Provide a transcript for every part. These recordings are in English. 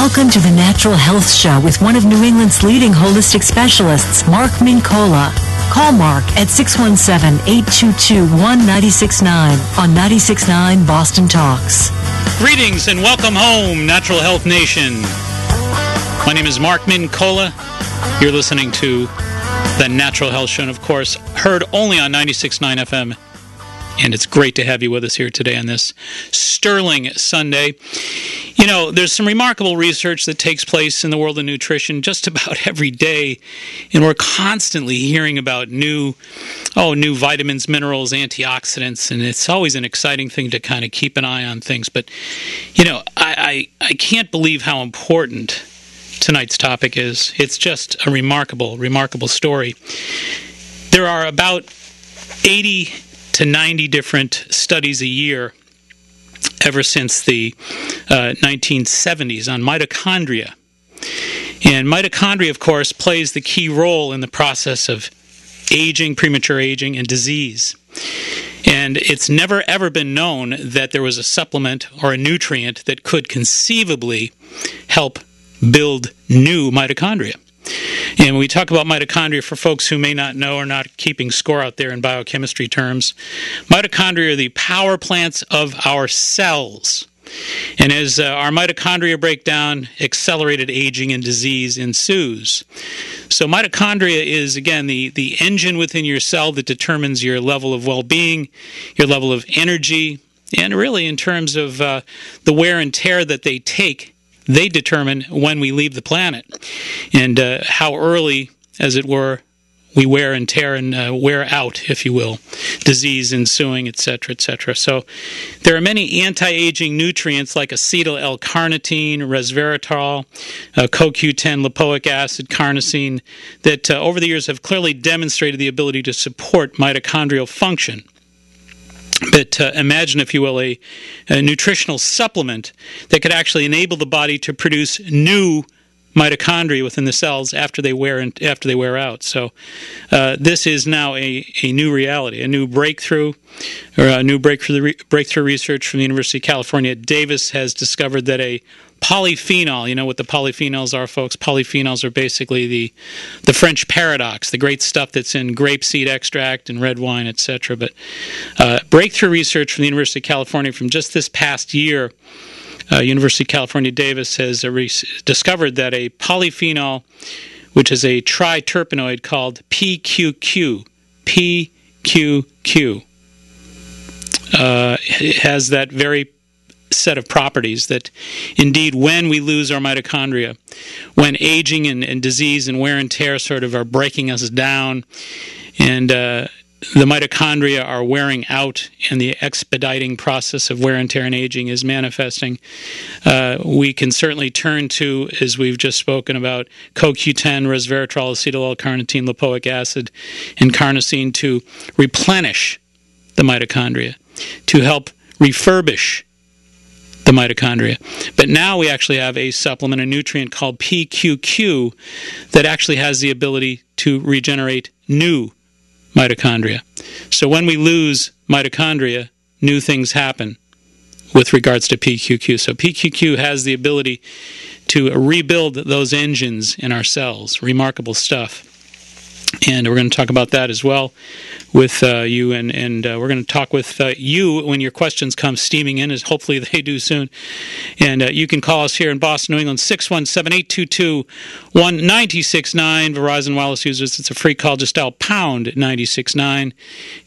Welcome to the Natural Health Show with one of New England's leading holistic specialists, Mark Mincola. Call Mark at 617-822-1969 on 96.9 Boston Talks. Greetings and welcome home, Natural Health Nation. My name is Mark Mincola. You're listening to the Natural Health Show, and of course, heard only on 96.9 FM. And it's great to have you with us here today on this sterling Sunday. You know, there's some remarkable research that takes place in the world of nutrition just about every day, and we're constantly hearing about new vitamins, minerals, antioxidants, and it's always an exciting thing to kind of keep an eye on things. But, you know, I can't believe how important tonight's topic is. It's just a remarkable, remarkable story. There are about 80 to 90 different studies a year ever since the 1970s on mitochondria. And mitochondria, of course, plays the key role in the process of aging, premature aging, and disease. And it's never, ever been known that there was a supplement or a nutrient that could conceivably help build new mitochondria. And when we talk about mitochondria, for folks who may not know or not keeping score out there in biochemistry terms, mitochondria are the power plants of our cells. And as our mitochondria break down, accelerated aging and disease ensues. So mitochondria is, again, the engine within your cell that determines your level of well-being, your level of energy, and really in terms of the wear and tear that they take. They determine when we leave the planet and how early, as it were, we wear and tear and wear out, if you will, disease ensuing, etc., etc. So there are many anti-aging nutrients like acetyl L-carnitine, resveratrol, CoQ10, lipoic acid, carnosine, that over the years have clearly demonstrated the ability to support mitochondrial function. But imagine, if you will, a nutritional supplement that could actually enable the body to produce new mitochondria within the cells after they wear out. So this is now a new reality, a new breakthrough, or a new breakthrough research from the University of California at Davis has discovered that a polyphenol, you know what the polyphenols are, folks? Polyphenols are basically the French paradox, the great stuff that's in grapeseed extract and red wine, etc. But breakthrough research from the University of California from just this past year, University of California Davis has discovered that a polyphenol, which is a triterpenoid called PQQ, has that very set of properties that indeed when we lose our mitochondria, when aging and disease and wear and tear sort of are breaking us down and the mitochondria are wearing out and the expediting process of wear and tear and aging is manifesting, we can certainly turn to, as we've just spoken about, CoQ10, resveratrol, acetyl L-carnitine, lipoic acid, and carnosine to replenish the mitochondria, to help refurbish the mitochondria. But now we actually have a supplement, a nutrient called PQQ that actually has the ability to regenerate new mitochondria. So when we lose mitochondria, new things happen with regards to PQQ. So PQQ has the ability to rebuild those engines in our cells. Remarkable stuff. And we're going to talk about that as well with you, and we're going to talk with you when your questions come steaming in, as hopefully they do soon. And you can call us here in Boston, New England, 617-822-1969. Verizon Wireless users, it's a free call. Just dial pound 969,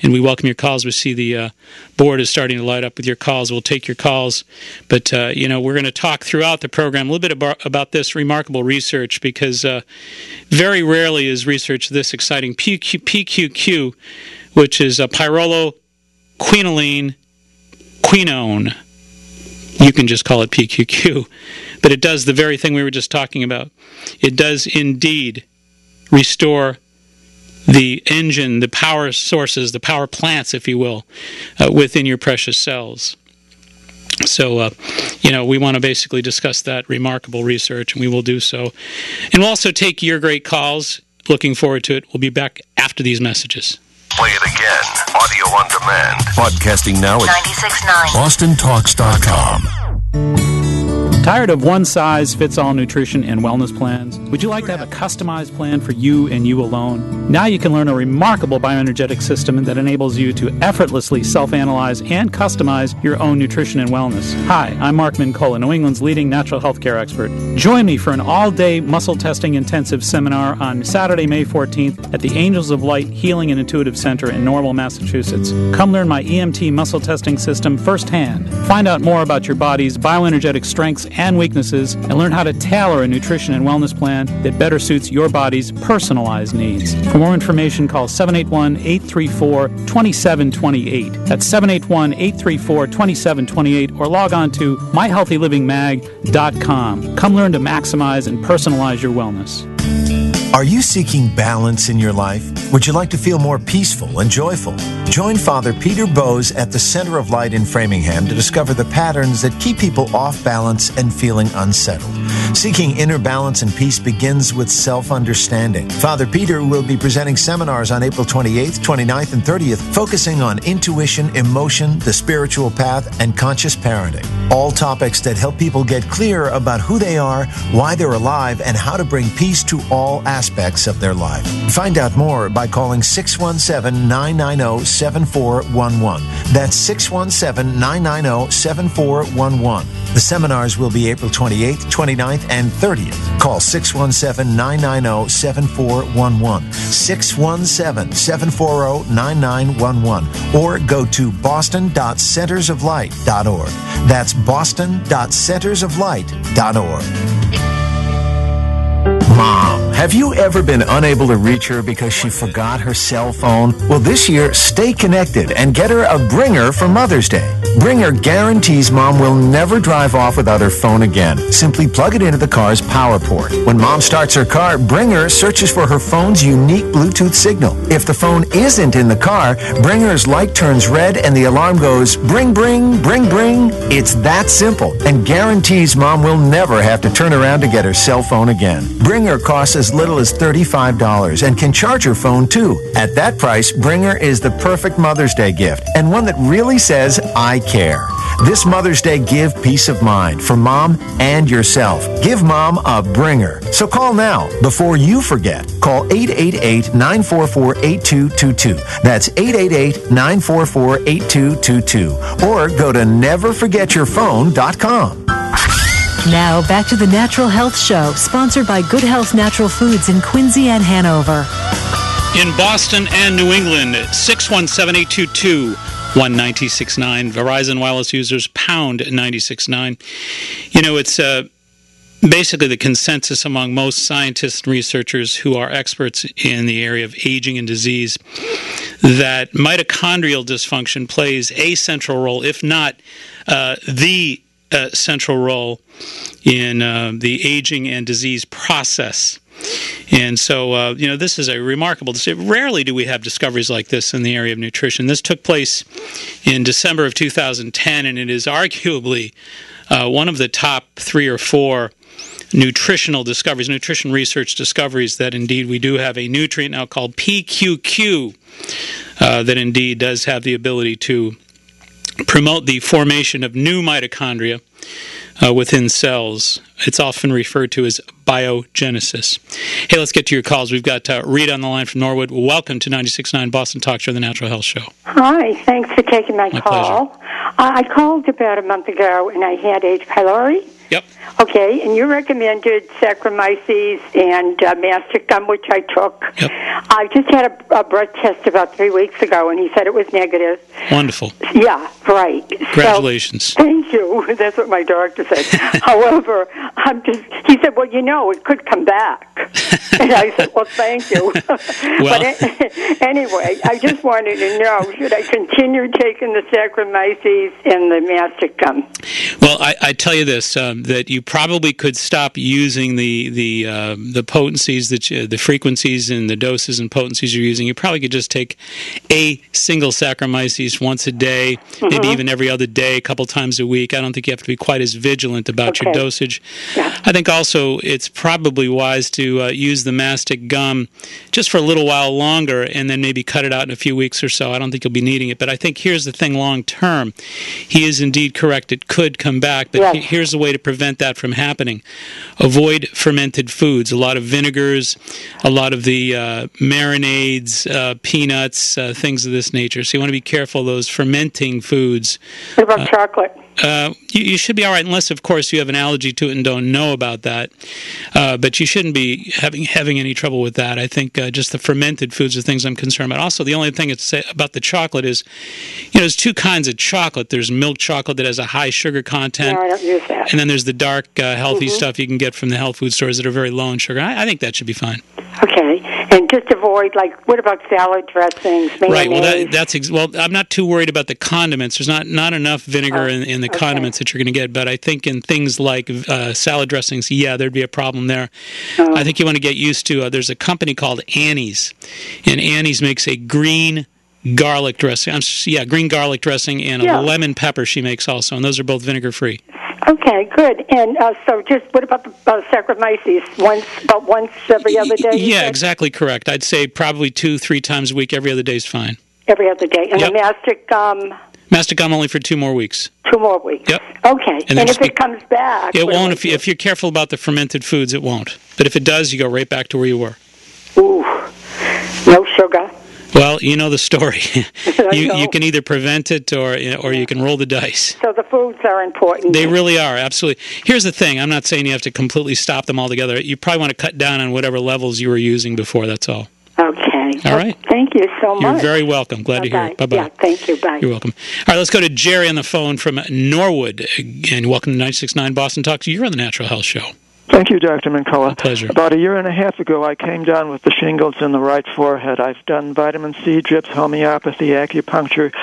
and we welcome your calls. We see the board is starting to light up with your calls. We'll take your calls. But, we're going to talk throughout the program a little bit about this remarkable research, because very rarely is research this exciting. PQQ, which is a pyrroloquinoline quinone. You can just call it PQQ. But it does the very thing we were just talking about. It does indeed restore the engine, the power sources, the power plants, if you will, within your precious cells. So, we want to basically discuss that remarkable research, and we will do so. And we'll also take your great calls. Looking forward to it. We'll be back after these messages. Play it again. Audio on demand. Podcasting now at 96.9 BostonTalks.com. Tired of one-size-fits-all nutrition and wellness plans? Would you like to have a customized plan for you and you alone? Now you can learn a remarkable bioenergetic system that enables you to effortlessly self-analyze and customize your own nutrition and wellness. Hi, I'm Mark Mincola, New England's leading natural health care expert. Join me for an all-day muscle testing intensive seminar on Saturday, May 14th at the Angels of Light Healing and Intuitive Center in Norwell, Massachusetts. Come learn my EMT muscle testing system firsthand. Find out more about your body's bioenergetic strengths and weaknesses and learn how to tailor a nutrition and wellness plan that better suits your body's personalized needs. For more information, call 781-834-2728. That's 781-834-2728 or log on to myhealthylivingmag.com. Come learn to maximize and personalize your wellness. Are you seeking balance in your life? Would you like to feel more peaceful and joyful? Join Father Peter Bowes at the Center of Light in Framingham to discover the patterns that keep people off balance and feeling unsettled. Seeking inner balance and peace begins with self-understanding. Father Peter will be presenting seminars on April 28th, 29th, and 30th, focusing on intuition, emotion, the spiritual path, and conscious parenting. All topics that help people get clear about who they are, why they're alive, and how to bring peace to all aspects of their life. Find out more by calling 617-990-7411. That's 617-990-7411. The seminars will be April 28th, 29th, and 30th. Call 617-990-7411, 617-740-9911, or go to boston.centersoflight.org. That's boston.centersoflight.org. Mom, have you ever been unable to reach her because she forgot her cell phone? Well, this year, stay connected and get her a Bringer for Mother's Day. Bringer guarantees Mom will never drive off without her phone again. Simply plug it into the car's power port. When Mom starts her car, Bringer searches for her phone's unique Bluetooth signal. If the phone isn't in the car, Bringer's light turns red and the alarm goes, bring, bring, bring, bring. It's that simple and guarantees Mom will never have to turn around to get her cell phone again. Bringer costs as little as $35 and can charge your phone too. At that price, Bringer is the perfect Mother's Day gift and one that really says, I care. This Mother's Day, give peace of mind for Mom and yourself. Give Mom a Bringer. So call now before you forget. Call 888-944-8222. That's 888-944-8222. Or go to neverforgetyourphone.com. Now, back to the Natural Health Show, sponsored by Good Health Natural Foods in Quincy and Hanover. In Boston and New England, 617-822-1969. Verizon Wireless users, pound 969. You know, it's basically the consensus among most scientists and researchers who are experts in the area of aging and disease that mitochondrial dysfunction plays a central role, if not the central role in the aging and disease process. And so, this is a remarkable discovery. Rarely do we have discoveries like this in the area of nutrition. This took place in December of 2010, and it is arguably one of the top 3 or 4 nutritional discoveries, nutrition research discoveries, that indeed we do have a nutrient now called PQQ that indeed does have the ability to promote the formation of new mitochondria within cells. It's often referred to as biogenesis. Hey, let's get to your calls. We've got Rita on the line from Norwood. Welcome to 96.9 Boston Talk Show, The Natural Health Show. Hi, thanks for taking my call. Pleasure. I called about a month ago, and I had H. pylori. Yep. Okay, and you recommended Saccharomyces and mastic gum, which I took. Yep. I just had a blood test about 3 weeks ago, and he said it was negative. Wonderful. Yeah, right. Congratulations. So, thank you. That's what my doctor said. However, he said, well, it could come back. And I said, well, thank you. Well. But anyway, I just wanted to know, should I continue taking the Saccharomyces and the mastic gum? Well, I tell you this, that you probably could stop using the potencies, the frequencies and the doses and potencies you're using. You probably could just take a single Saccharomyces once a day, maybe even every other day, a couple times a week. I don't think you have to be quite as vigilant about your dosage. Yeah. I think also it's probably wise to use the mastic gum just for a little while longer and then maybe cut it out in a few weeks or so. I don't think you'll be needing it. But I think here's the thing long term. He is indeed correct. It could come back. But here's the way to prevent that from happening, avoid fermented foods, a lot of vinegars, a lot of the marinades, peanuts, things of this nature. So you want to be careful of those fermenting foods. What about chocolate? You should be all right, unless, of course, you have an allergy to it and don't know about that. But you shouldn't be having any trouble with that. I think just the fermented foods are things I'm concerned about. Also, the only thing to say about the chocolate is, there's two kinds of chocolate. There's milk chocolate that has a high sugar content. No, I don't use that. And then there's the dark, healthy stuff you can get from the health food stores that are very low in sugar. I think that should be fine. Okay. And just avoid, what about salad dressings, mayonnaise? Right, well, I'm not too worried about the condiments. There's not enough vinegar in the condiments that you're going to get, but I think in things like salad dressings, there'd be a problem there. I think you want to get used to, there's a company called Annie's, and Annie's makes a green garlic dressing. Green garlic dressing and a lemon pepper she makes also, and those are both vinegar-free. Okay, good. And so just what about the Saccharomyces? Once every other day? Yeah, exactly correct. I'd say probably 2-3 times a week. Every other day is fine. Every other day. And the mastic gum? Mastic gum only for 2 more weeks. 2 more weeks. Yep. Okay. And if it comes back? It won't. If you're careful about the fermented foods, it won't. But if it does, you go right back to where you were. Ooh. No sugar. Well, you know the story. You can either prevent it or you can roll the dice. So the foods are important. They really are, absolutely. Here's the thing. I'm not saying you have to completely stop them altogether. You probably want to cut down on whatever levels you were using before, that's all. Okay. All right. Thank you so much. You're very welcome. Glad to hear it. Bye-bye. Yeah, thank you. Bye. You're welcome. All right, let's go to Jerry on the phone from Norwood. And welcome to 96.9 Boston Talks. You're on the Natural Health Show. Thank you, Dr. Mincola. A pleasure. About a year and a half ago, I came down with the shingles in the right forehead. I've done vitamin C drips, homeopathy, acupuncture,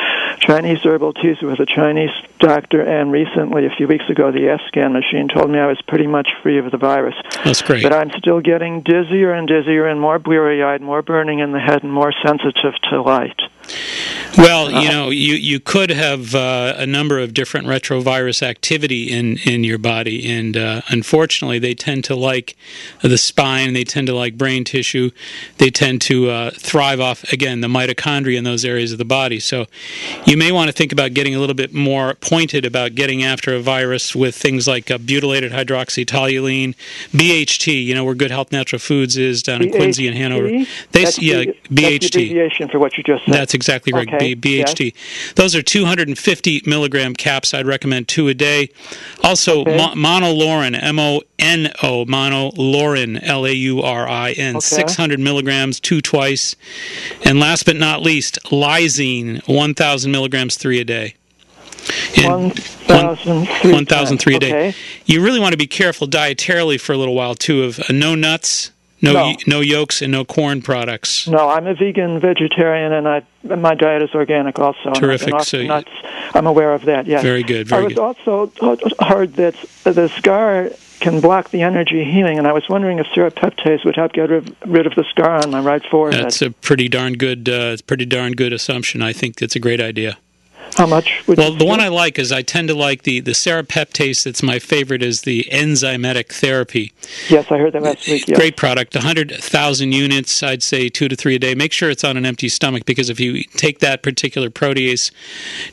Chinese herbal teas with a Chinese doctor, and recently, a few weeks ago, the F-scan machine told me I was pretty much free of the virus. That's great. But I'm still getting dizzier and dizzier and more bleary-eyed, more burning in the head, and more sensitive to light. Well, you could have a number of different retrovirus activity in your body, and unfortunately, they tend to like the spine, they tend to like brain tissue, they tend to thrive off, again, the mitochondria in those areas of the body. So you may want to think about getting a little bit more pointed about getting after a virus with things like butylated hydroxytoluene, BHT, where Good Health Natural Foods is down in Quincy and Hanover. BHT. That's the abbreviation for what you just said. That's exactly right. Okay. BHT. Yes. Those are 250 milligram caps. I'd recommend 2 a day. Also, monolaurin, M-O-N-O, monolaurin, L-A-U-R-I-N, 600 milligrams, 2 twice. And last but not least, lysine, 1,000 milligrams, 3 a day. 1,003 a day. You really want to be careful dietarily for a little while, too, of no nuts, no yolks, and no corn products. No, I'm a vegan vegetarian, and my diet is organic also. Terrific. So nuts. I'm aware of that, yes. Very good, very good. I was also heard that the scar can block the energy healing, and I was wondering if serapeptase would help get rid of the scar on my right forehead. That's a pretty darn good assumption. I think that's a great idea. How much would you the one I like is I tend to like the serapeptase. That's my favorite is the enzymatic therapy. Yes, I heard that last week. Yes. Great product. 100,000 units, I'd say 2 to 3 a day. Make sure it's on an empty stomach, because if you take that particular protease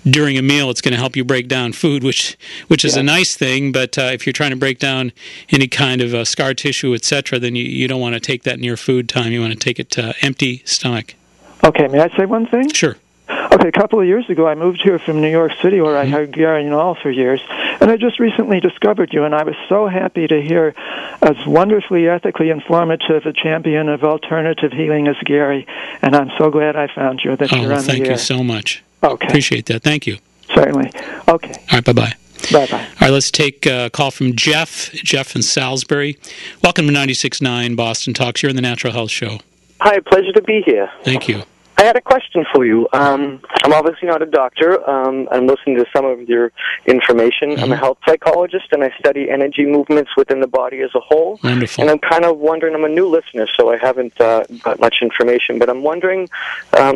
during a meal, it's going to help you break down food, which is a nice thing. But if you're trying to break down any kind of scar tissue, etc., then you don't want to take that near food time. You want to take it empty stomach. Okay, may I say one thing? Sure. Okay, a couple of years ago, I moved here from New York City, where I heard Gary Null for years, and I just recently discovered you, and I was so happy to hear as wonderfully ethically informative a champion of alternative healing as Gary, and I'm so glad I found you, that you're on the air. Thank you so much. Okay. Appreciate that. Thank you. Certainly. Okay. All right, bye-bye. Bye-bye. All right, let's take a call from Jeff in Salisbury. Welcome to 96.9 Boston Talks. You're in the Natural Health Show. Hi, pleasure to be here. Thank you. I had a question for you. I'm obviously not a doctor. I'm listening to some of your information. I'm a health psychologist, and I study energy movements within the body as a whole. Wonderful. And I'm kind of wondering, I'm a new listener, so I haven't got much information, but I'm wondering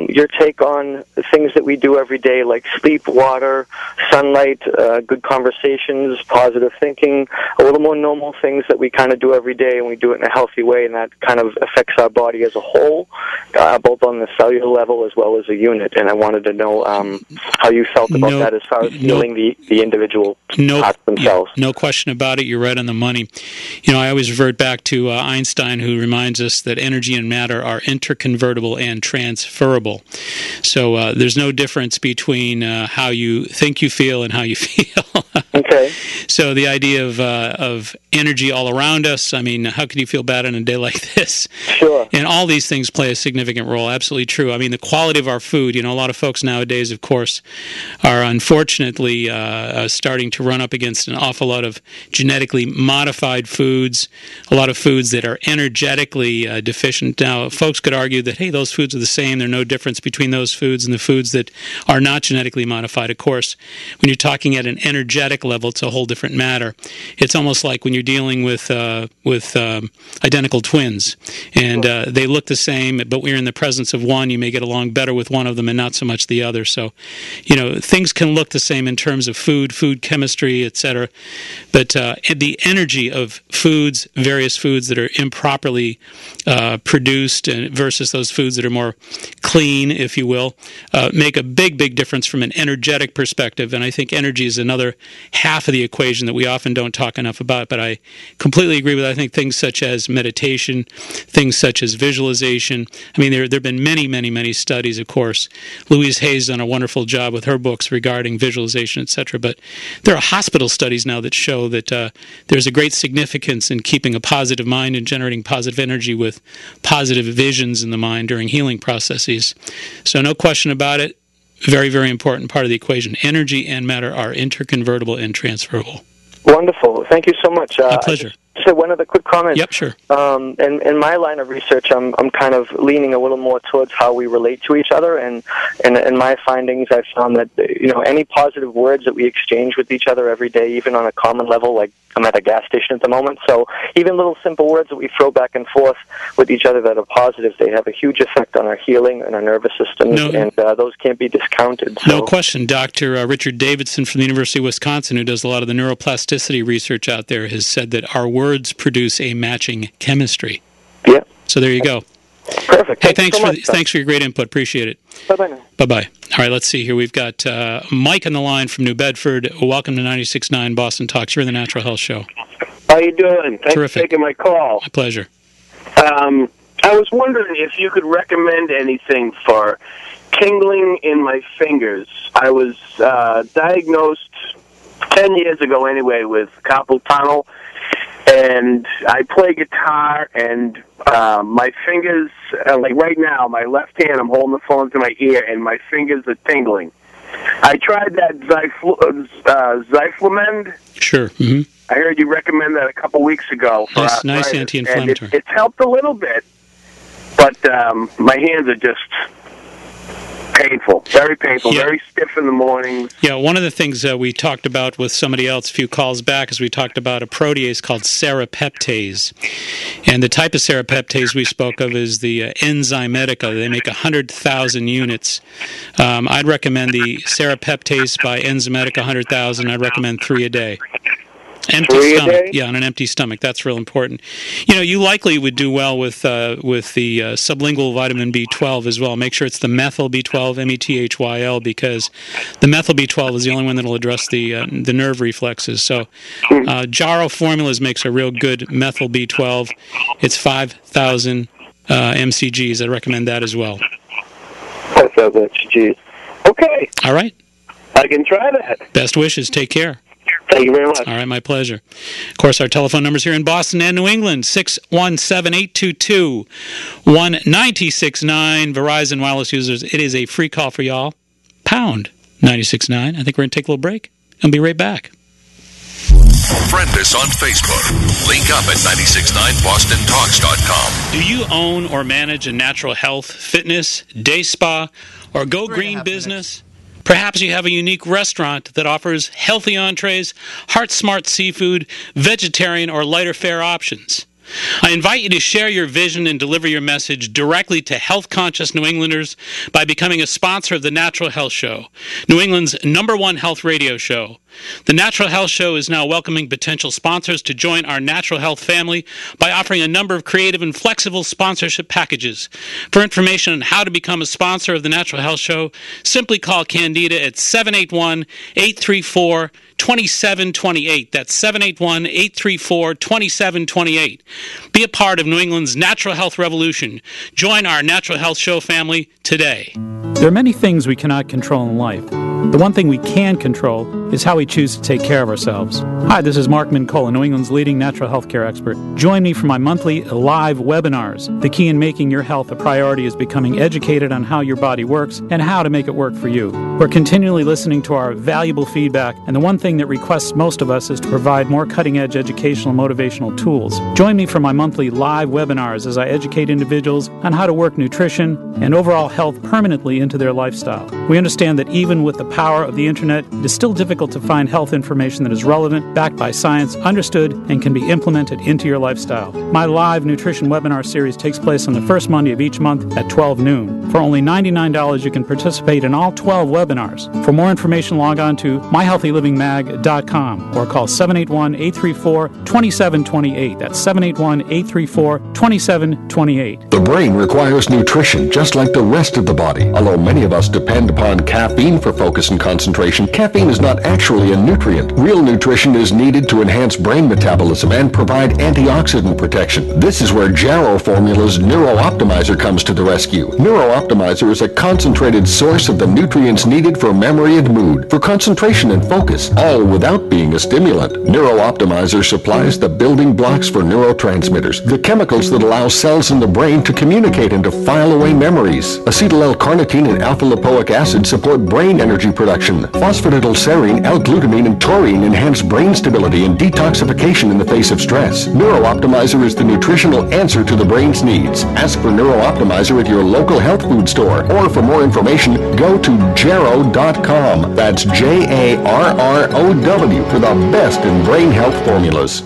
your take on the things that we do every day, like sleep, water, sunlight, good conversations, positive thinking, a little more normal things that we kind of do every day, and we do it in a healthy way, and that kind of affects our body as a whole, both on the cellular level as well as a unit, and I wanted to know how you felt about that as far as healing the individual parts themselves. No question about it. You're right on the money. I always revert back to Einstein, who reminds us that energy and matter are interconvertible and transferable. So there's no difference between how you think you feel and how you feel. Okay. So the idea of energy all around us, I mean, how can you feel bad on a day like this? Sure. And all these things play a significant role. Absolutely true. I mean, the quality of our food, a lot of folks nowadays, of course, are unfortunately starting to run up against an awful lot of genetically modified foods, a lot of foods that are energetically deficient. Now, folks could argue that, hey, those foods are the same. There's no difference between those foods and the foods that are not genetically modified. Of course, when you're talking at an energetic level, it's a whole different matter. It's almost like when you're dealing with identical twins, and they look the same, but when you're in the presence of one, you may get along better with one of them and not so much the other. So, things can look the same in terms of food chemistry, etc. But the energy of foods, various foods that are improperly produced versus those foods that are more clean, if you will, make a big, big difference from an energetic perspective. And I think energy is another half of the equation that we often don't talk enough about. But I completely agree with, I think, things such as meditation, things such as visualization. I mean, there have been many, many, many studies, of course. Louise Hay's done a wonderful job with her books regarding visualization, etc. But there are hospital studies now that show that there's a great significance in keeping a positive mind and generating positive energy with positive visions in the mind during healing processes. So no question about it, very, very important part of the equation. Energy and matter are interconvertible and transferable. Wonderful. Thank you so much. My pleasure. Just one other quick comment. Yep, sure. In my line of research, I'm kind of leaning a little more towards how we relate to each other, and in my findings, I've found that any positive words that we exchange with each other every day, even on a common level, like I'm at a gas station at the moment, so even little simple words that we throw back and forth with each other that are positive, they have a huge effect on our healing and our nervous systems, and those can't be discounted. So. No question. Dr. Richard Davidson from the University of Wisconsin, who does a lot of the neuroplasticity research out there, has said that our words produce a matching chemistry. Yeah. So there you go. Perfect. Hey, thanks for your great input. Appreciate it. Bye-bye now. Bye-bye. All right, let's see here. We've got Mike on the line from New Bedford. Welcome to 96.9 Boston Talks. You're in the Natural Health Show. How you doing? Thanks Terrific. for taking my call. My pleasure. I was wondering if you could recommend anything for tingling in my fingers. I was diagnosed 10 years ago anyway with carpal tunnel, and I play guitar, and my fingers, like right now, my left hand, I'm holding the phone to my ear, and my fingers are tingling. I tried that Zyflamend. Sure. Mm-hmm. I heard you recommend that a couple weeks ago. For nice anti-inflammatory. It's helped a little bit, but my hands are just painful, very painful, very stiff in the mornings. Yeah, one of the things we talked about with somebody else a few calls back is we talked about a protease called serrapeptase. And the type of serrapeptase we spoke of is the Enzymedica. They make 100,000 units. I'd recommend the serrapeptase by Enzymedica 100,000. I'd recommend 3 a day. Empty stomach, on an empty stomach. That's real important. You likely would do well with the sublingual vitamin B12 as well. Make sure it's the methyl B12, METHYL, because the methyl B12 is the only one that will address the nerve reflexes. So, Jarrow Formulas makes a real good methyl B12. It's 5,000 mcgs. I recommend that as well. 5,000 mcgs. Okay. All right. I can try that. Best wishes. Take care. Thank you very much. All right, my pleasure. Of course, our telephone numbers here in Boston and New England, 617-822-1969. Verizon wireless users, it is a free call for y'all. Pound 96.9. I think we're going to take a little break and be right back. Friend us on Facebook. Link up at 969bostontalks.com. Do you own or manage a natural health, fitness, day spa, or go green business? Perhaps you have a unique restaurant that offers healthy entrees, heart-smart seafood, vegetarian or lighter fare options. I invite you to share your vision and deliver your message directly to health-conscious New Englanders by becoming a sponsor of the Natural Health Show, New England's #1 health radio show. The Natural Health Show is now welcoming potential sponsors to join our natural health family by offering a number of creative and flexible sponsorship packages. For information on how to become a sponsor of the Natural Health Show, simply call Candida at 781-834-2728. That's 781-834-2728. Be a part of New England's natural health revolution. Join our Natural Health Show family today. There are many things we cannot control in life. The one thing we can control is how we choose to take care of ourselves. Hi, this is Mark Mincola, New England's leading natural health care expert. Join me for my monthly live webinars. The key in making your health a priority is becoming educated on how your body works and how to make it work for you. We're continually listening to our valuable feedback, and the one thing that requests most of us is to provide more cutting-edge educational and motivational tools. Join me for my monthly live webinars as I educate individuals on how to work nutrition and overall health permanently into their lifestyle. We understand that even with the power of the internet, it is still difficult to find health information that is relevant, backed by science, understood, and can be implemented into your lifestyle. My live nutrition webinar series takes place on the first Monday of each month at 12 noon. For only $99, you can participate in all 12 webinars. For more information, log on to myhealthylivingmag.com or call 781-834-2728. That's 781-834-2728. The brain requires nutrition just like the rest of the body. Although many of us depend upon caffeine for focus and concentration, caffeine is not actually a nutrient. Real nutrition is needed to enhance brain metabolism and provide antioxidant protection. This is where Jarrow Formula's Neuro Optimizer comes to the rescue. Neuro Optimizer is a concentrated source of the nutrients needed for memory and mood, for concentration and focus, all without being a stimulant. Neuro Optimizer supplies the building blocks for neurotransmitters, the chemicals that allow cells in the brain to communicate and to file away memories. Acetyl-L-carnitine and alpha-lipoic acid support brain energy production. Phosphatidylserine, L-glutamine, and taurine enhance brain stability and detoxification in the face of stress. Neuro Optimizer is the nutritional answer to the brain's needs. Ask for Neuro Optimizer at your local health food store, or for more information, go to jarrow.com. That's Jarrow for the best in brain health formulas.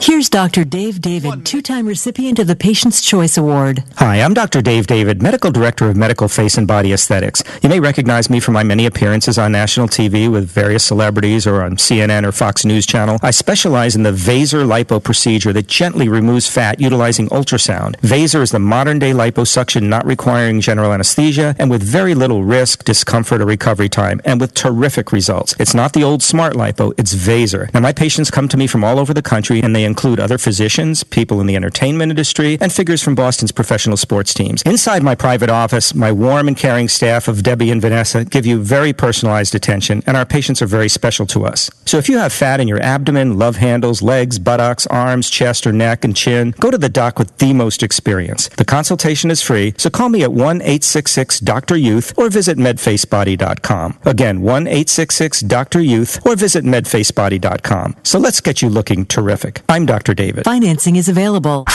Here's Dr. Dave David, two-time recipient of the Patient's Choice Award. Hi, I'm Dr. Dave David, Medical Director of Medical Face and Body Aesthetics. You may recognize me from my many appearances on national TV with various celebrities or on CNN or Fox News Channel. I specialize in the Vaser lipo procedure that gently removes fat utilizing ultrasound. Vaser is the modern-day liposuction not requiring general anesthesia and with very little risk, discomfort, or recovery time, and with terrific results. It's not the old smart lipo, it's Vaser. Now, my patients come to me from all over the country, and they include other physicians, people in the entertainment industry, and figures from Boston's professional sports teams. Inside my private office, my warm and caring staff of Debbie and Vanessa give you very personalized attention, and our patients are very special to us. So if you have fat in your abdomen, love handles, legs, buttocks, arms, chest, or neck, and chin, go to the doc with the most experience. The consultation is free, so call me at 1-866-DOCTOR-YOUTH or visit medfacebody.com. Again, 1-866-DOCTOR-YOUTH or visit medfacebody.com. So let's get you looking terrific. I'm Dr. David. Financing is available.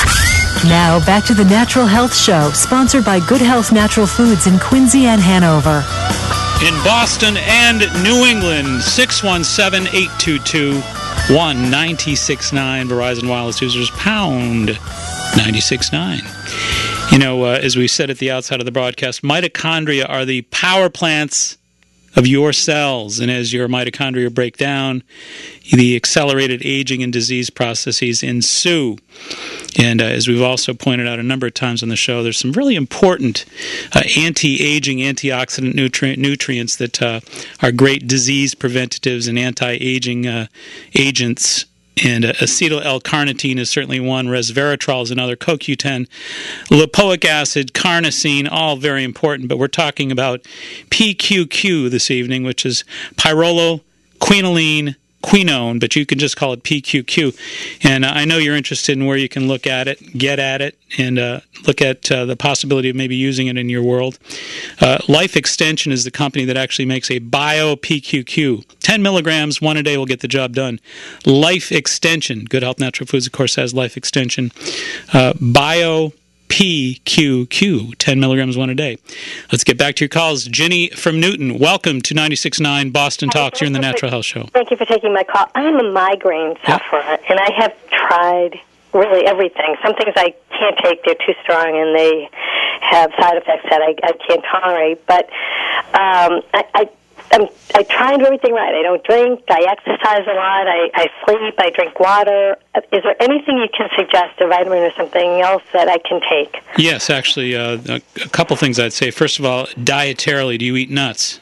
Now, back to the Natural Health Show, sponsored by Good Health Natural Foods in Quincy and Hanover. In Boston and New England, 617-822-1969. Verizon Wireless users, pound 969. You know, as we said at the outset of the broadcast, mitochondria are the power plants of your cells, and as your mitochondria break down, the accelerated aging and disease processes ensue. And as we've also pointed out a number of times on the show, there's some really important anti-aging, antioxidant nutrients that are great disease preventatives and anti-aging agents. And acetyl-L-carnitine is certainly one. Resveratrol is another. CoQ10, lipoic acid, carnosine, all very important. But we're talking about PQQ this evening, which is pyrroloquinoline quinone, but you can just call it PQQ. And I know you're interested in where you can look at it, get at it, and look at the possibility of maybe using it in your world. Life Extension is the company that actually makes a bio-PQQ. 10 milligrams, one a day will get the job done. Life Extension. Good Health Natural Foods, of course, has Life Extension. PQQ, 10 milligrams, one a day. Let's get back to your calls. Ginny from Newton, welcome to 96.9 Boston Talks. You're in the Natural Health Show. Thank you for taking my call. I am a migraine sufferer, and I have tried really everything. Some things I can't take; they're too strong, and they have side effects that I can't tolerate. But I try and do everything right. I don't drink. I exercise a lot. I sleep. I drink water. Is there anything you can suggest, a vitamin or something else that I can take? Yes, actually, a couple things I'd say. First of all, dietarily, do you eat nuts?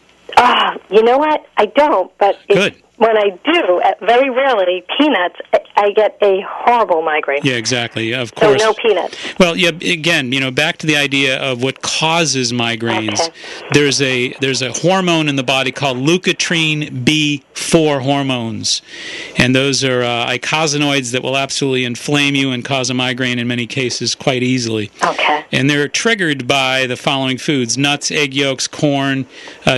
You know what? I don't, but Good. When I do, very rarely, peanuts, I get a horrible migraine. Yeah, exactly. Of course. So no peanuts. Well, yeah. Again, back to the idea of what causes migraines. Okay. There's a hormone in the body called leukotriene B4 hormones, and those are eicosanoids that will absolutely inflame you and cause a migraine in many cases quite easily. Okay. And they're triggered by the following foods: nuts, egg yolks, corn,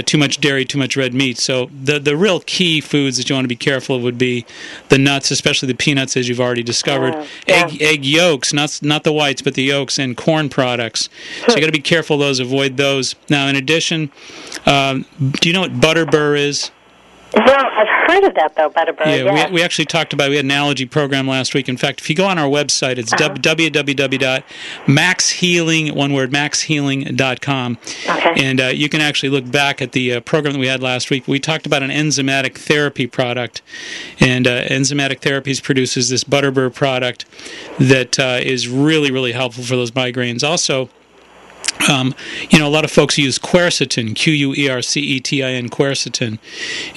too much dairy, too much red meat. So the real key foods that you want to be careful of would be the nuts, especially the peanuts, as you've already discovered. Egg yolks, not the whites, but the yolks, and corn products. So you got to be careful of those. Avoid those. Now, in addition, do you know what butterbur is? No, I've heard of that, though, butterbur. Yeah, we actually talked about it. We had an allergy program last week. In fact, if you go on our website, it's www.maxhealing.com. Okay. And you can actually look back at the program that we had last week. We talked about an enzymatic therapy product. And enzymatic therapies produces this butterbur product that is really, really helpful for those migraines. Also, a lot of folks use quercetin, Quercetin, quercetin,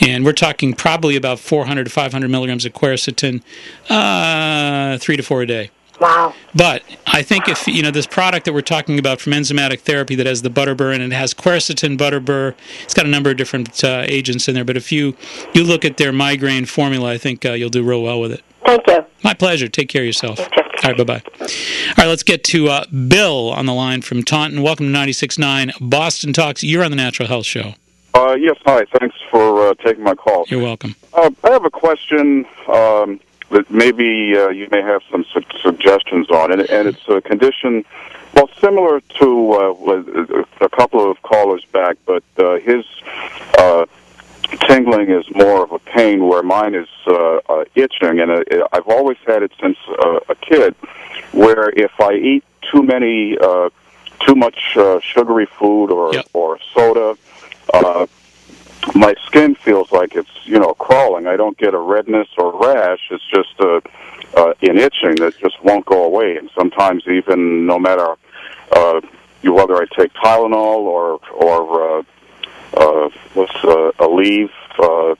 and we're talking probably about 400 to 500 milligrams of quercetin, 3 to 4 a day. Wow. But I think if, this product that we're talking about from enzymatic therapy that has the butterbur and it has quercetin, butterbur, it's got a number of different agents in there, but if you look at their migraine formula, I think you'll do real well with it. Thank you. My pleasure. Take care of yourself. Thank you. All right, bye-bye. All right, let's get to Bill on the line from Taunton. Welcome to 96.9 Boston Talks. You're on the Natural Health Show. Yes, hi. Thanks for taking my call. You're welcome. I have a question that maybe you may have some suggestions on, and it's a condition, well, similar to a couple of callers back, but his tingling is more of a pain, where mine is itching, and I've always had it since a kid, where if I eat too much sugary food or soda, my skin feels like it's crawling. I don't get a redness or rash. It's just an itching that just won't go away, and sometimes even no matter whether I take Tylenol or Aleve or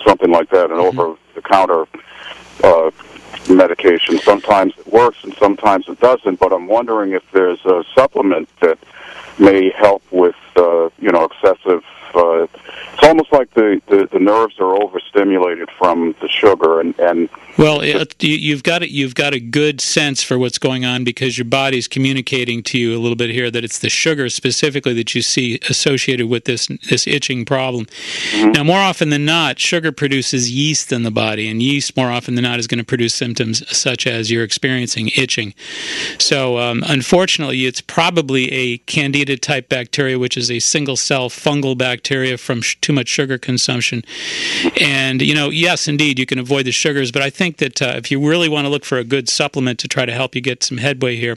something like that, an over-the-counter medication. Sometimes it works and sometimes it doesn't. But I'm wondering if there's a supplement that may help with excessive. It's almost like the nerves are overstimulated from the sugar and well, you've got a good sense for what's going on because your body's communicating to you a little bit here that it's the sugar specifically that you see associated with this itching problem. Mm-hmm. Now, more often than not, sugar produces yeast in the body, and yeast more often than not is going to produce symptoms such as you're experiencing itching. So, unfortunately, it's probably a Candida-type bacteria, which is a single-cell fungal bacteria from too much sugar consumption. And, yes, indeed, you can avoid the sugars, but I think that if you really want to look for a good supplement to try to help you get some headway here,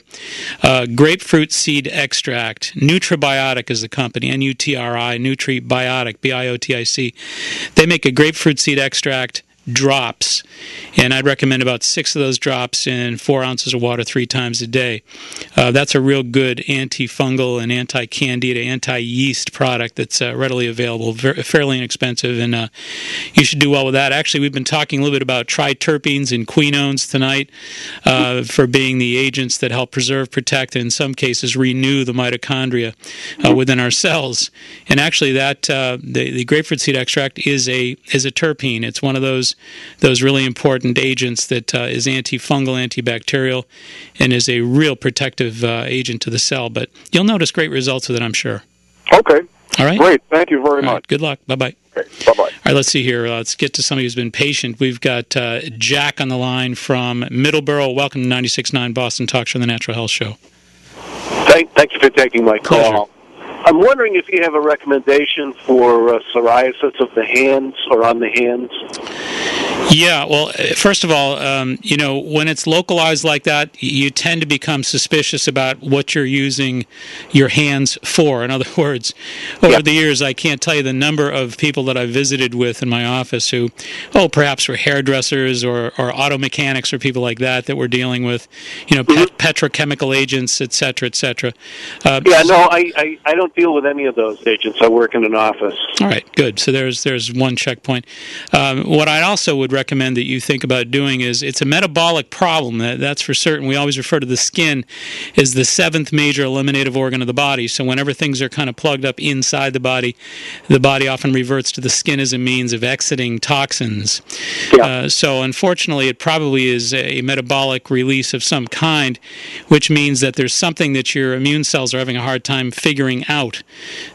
grapefruit seed extract, Nutribiotic is the company, N-U-T-R-I, Nutribiotic, B-I-O-T-I-C. They make a grapefruit seed extract drops, and I'd recommend about 6 of those drops in 4 ounces of water 3 times a day. That's a real good antifungal and anti-candida, anti-yeast product that's readily available, fairly inexpensive, and you should do well with that. Actually, we've been talking a little bit about triterpenes and quinones tonight for being the agents that help preserve, protect, and in some cases renew the mitochondria within our cells. And actually, that the grapefruit seed extract is a terpene. It's one of those really important agents that is antifungal, antibacterial, and is a real protective agent to the cell. But you'll notice great results with it, I'm sure. Okay. All right. Great. Thank you very much. Right. Good luck. Bye-bye. Okay. Bye-bye. All right, let's see here. Let's get to somebody who's been patient. We've got Jack on the line from Middleborough. Welcome to 96.9 Boston Talk Show, the Natural Health Show. Thank you for taking my call. Pleasure. I'm wondering if you have a recommendation for psoriasis of the hands or on the hands. Yeah, well, first of all, when it's localized like that, you tend to become suspicious about what you're using your hands for. In other words, over the years, I can't tell you the number of people that I've visited with in my office who, perhaps were hairdressers or auto mechanics or people like that were dealing with, petrochemical agents, et cetera, et cetera. I don't deal with any of those agents. I work in an office. All right, good. So there's one checkpoint. What I also would recommend that you think about doing is, it's a metabolic problem, that's for certain. We always refer to the skin as the seventh major eliminative organ of the body. So whenever things are kind of plugged up inside the body often reverts to the skin as a means of exiting toxins. So unfortunately, it probably is a metabolic release of some kind, which means that there's something that your immune cells are having a hard time figuring out.